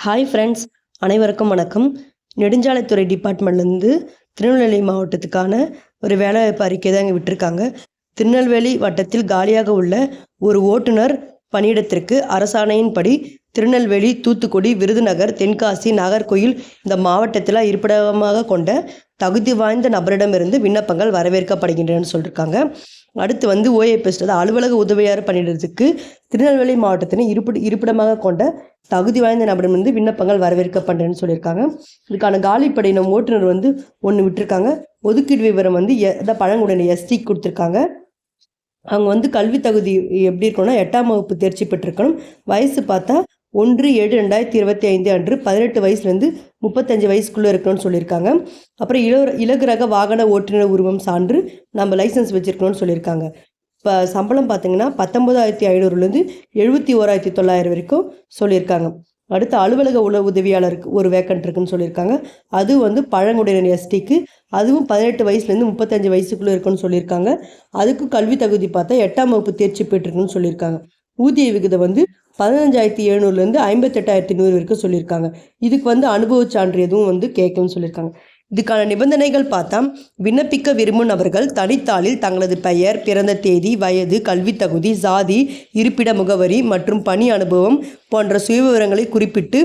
Hi friends, அனைவருக்கும் வணக்கம். நெடுஞ்சாலைத்துறை டிபார்ட்மெண்ட்லேருந்து திருநெல்வேலி மாவட்டத்துக்கான ஒரு வேலைவாய்ப்பு அறிக்கை தான் இங்கே விட்டிருக்காங்க. திருநெல்வேலி வட்டத்தில் காலியாக உள்ள ஒரு ஓட்டுநர் பணியிடத்திற்கு அரசாணையின்படி திருநெல்வேலி, தூத்துக்குடி, விருதுநகர், தென்காசி, நாகர்கோயில் இந்த மாவட்டத்தில் இருப்பிடமாக கொண்ட தகுதி வாய்ந்த நபரிடமிருந்து விண்ணப்பங்கள் வரவேற்கப்படுகின்றன சொல்லியிருக்காங்க. அடுத்து ஓஏபிஎஸ் அலுவலக உதவியாளர் பணியிடத்துக்கு திருநெல்வேலி மாவட்டத்தினை இருப்பிடமாக கொண்ட தகுதி வாய்ந்த நபரிடமிருந்து விண்ணப்பங்கள் வரவேற்கப்படுறேன்னு சொல்லியிருக்காங்க. இதுக்கான காலிப்படையினம் ஓட்டுநர் ஒன்று விட்டுருக்காங்க. ஒதுக்கீடு விவரம் பழங்குடியினர் எஸ்டி கொடுத்துருக்காங்க. அவங்க கல்வி தகுதி எப்படி இருக்கணும்னா 8ஆம் வகுப்பு தேர்ச்சி பெற்றிருக்கணும். வயசு பார்த்தா 1/7/2025 அன்று 18 வயசுலேருந்து 35 வயசுக்குள்ளே இருக்கணும்னு சொல்லியிருக்காங்க. அப்புறம் இலகு ரக வாகன ஓட்டுநர் உருவம் சான்று நம்ம லைசன்ஸ் வச்சுருக்கணும்னு சொல்லியிருக்காங்க. இப்போ சம்பளம் பார்த்தீங்கன்னா 19,500லேருந்து 71,900 வரைக்கும் சொல்லியிருக்காங்க. அடுத்து அலுவலக உதவியாளருக்கு ஒரு வேக்கன்ட் இருக்குன்னு சொல்லியிருக்காங்க. அது பழங்குடியினர் எஸ்டிக்கு, அதுவும் 18 வயசுலேருந்து 35 வயசுக்குள்ளே இருக்குன்னு சொல்லியிருக்காங்க. அதுக்கு கல்வி தகுதி பார்த்தா 8ஆம் வகுப்பு தேர்ச்சி பெற்றிருக்குன்னு சொல்லியிருக்காங்க. ஊதிய விகிதம் 15,700லேருந்து 58,100 வரைக்கும் சொல்லியிருக்காங்க. இதுக்கு அனுபவ சான்று எதுவும் கேட்கணும்னு சொல்லியிருக்காங்க. இதுக்கான நிபந்தனைகள் பார்த்தா, விண்ணப்பிக்க விரும்பும் நபர்கள் தனித்தாளில் தங்களது பெயர், பிறந்த தேதி, வயது, கல்வி தகுதி, சாதி, இருப்பிட முகவரி மற்றும் பணி அனுபவம் போன்ற சுயவிவரங்களை குறிப்பிட்டு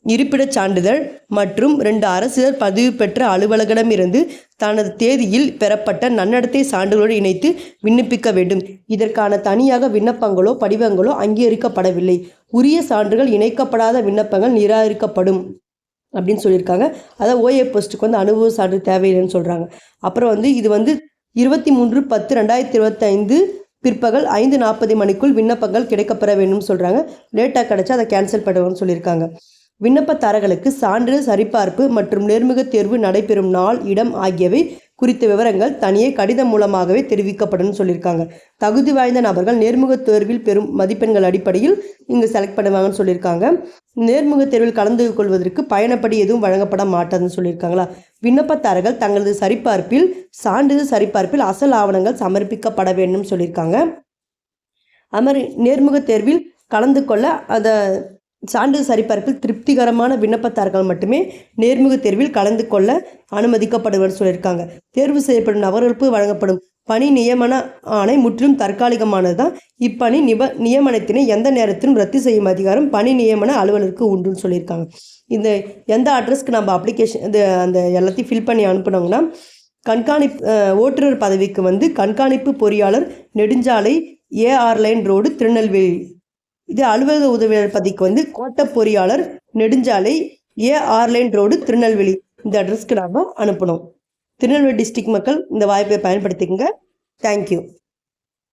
இருப்பிடச் சான்றிதழ் மற்றும் 2 அரசியல் பதிவு பெற்ற அலுவலரிடமிருந்து தனது தேதியில் பெறப்பட்ட நன்னடத்தை சான்றுகளோடு இணைத்து விண்ணப்பிக்க வேண்டும். இதற்கான தனியாக விண்ணப்பங்களோ படிவங்களோ அங்கீகரிக்கப்படவில்லை. உரிய சான்றுகள் இணைக்கப்படாத விண்ணப்பங்கள் நிராகரிக்கப்படும் அப்படின்னு சொல்லியிருக்காங்க. அதாவது ஓஏ போஸ்ட்டுக்கு அனுபவ சான்று தேவையில்லைன்னு சொல்கிறாங்க. அப்புறம் இது 23/10/2025 பிற்பகல் 5:40 மணிக்குள் விண்ணப்பங்கள் கிடைக்கப்பெற வேண்டும்னு சொல்கிறாங்க. லேட்டாக கிடைச்சா அதை கேன்சல் பண்ணுவோம்னு சொல்லியிருக்காங்க. விண்ணப்பதாரர்களுக்கு சான்றிதழ் சரிபார்ப்பு மற்றும் நேர்முக தேர்வு நடைபெறும் நாள், இடம் ஆகியவை குறித்த விவரங்கள் தனியே கடிதம் மூலமாகவே தெரிவிக்கப்படும் சொல்லியிருக்காங்க. தகுதி வாய்ந்த நபர்கள் நேர்முக தேர்வில் பெறும் மதிப்பெண்கள் அடிப்படையில் இங்கு செலக்ட் பண்ணுவாங்கன்னு சொல்லியிருக்காங்க. நேர்முக தேர்வில் கலந்து கொள்வதற்கு பயணப்படி எதுவும் வழங்கப்பட மாட்டாதுன்னு சொல்லியிருக்காங்களா. விண்ணப்பதாரர்கள் தங்களது சான்றிதழ் சரிபார்ப்பில் அசல் ஆவணங்கள் சமர்ப்பிக்கப்பட வேண்டும் சொல்லியிருக்காங்க. அது மாதிரி நேர்முக தேர்வில் கலந்து கொள்ள அந்த சான்றிதழ் சரிபார்ப்பில் திருப்திகரமான விண்ணப்பதாரர்கள் மட்டுமே நேர்முக தேர்வில் கலந்து கொள்ள அனுமதிக்கப்படுவர் சொல்லியிருக்காங்க. தேர்வு செய்யப்படும் நபர்களுக்கு வழங்கப்படும் பணி நியமன ஆணை முற்றிலும் தற்காலிகமானது தான். இப்பணி நியமனத்தினை எந்த நேரத்திலும் ரத்து செய்யும் அதிகாரம் பணி நியமன அலுவலருக்கு உண்டுன்னு சொல்லியிருக்காங்க. இந்த எந்த அட்ரஸ்க்கு நம்ம அப்ளிகேஷன் அந்த எல்லாத்தையும் ஃபில் பண்ணி அனுப்பினோம்னா, ஓட்டுநர் பதவிக்கு கண்காணிப்பு பொறியாளர், நெடுஞ்சாலை, ஏஆர் லைன் ரோடு, திருநெல்வேலி. இது அலுவலக உதவியாளர் பதவிக்கு கோட்ட பொறியாளர், நெடுஞ்சாலை, ஏஆர் லைன் ரோடு, திருநெல்வேலி. இந்த அட்ரஸ்க்கு நாம் அனுப்பணும். திருநெல்வேலி டிஸ்ட்ரிக்ட் மக்கள் இந்த வாய்ப்பை பயன்படுத்திக்கங்க. தேங்க்யூ.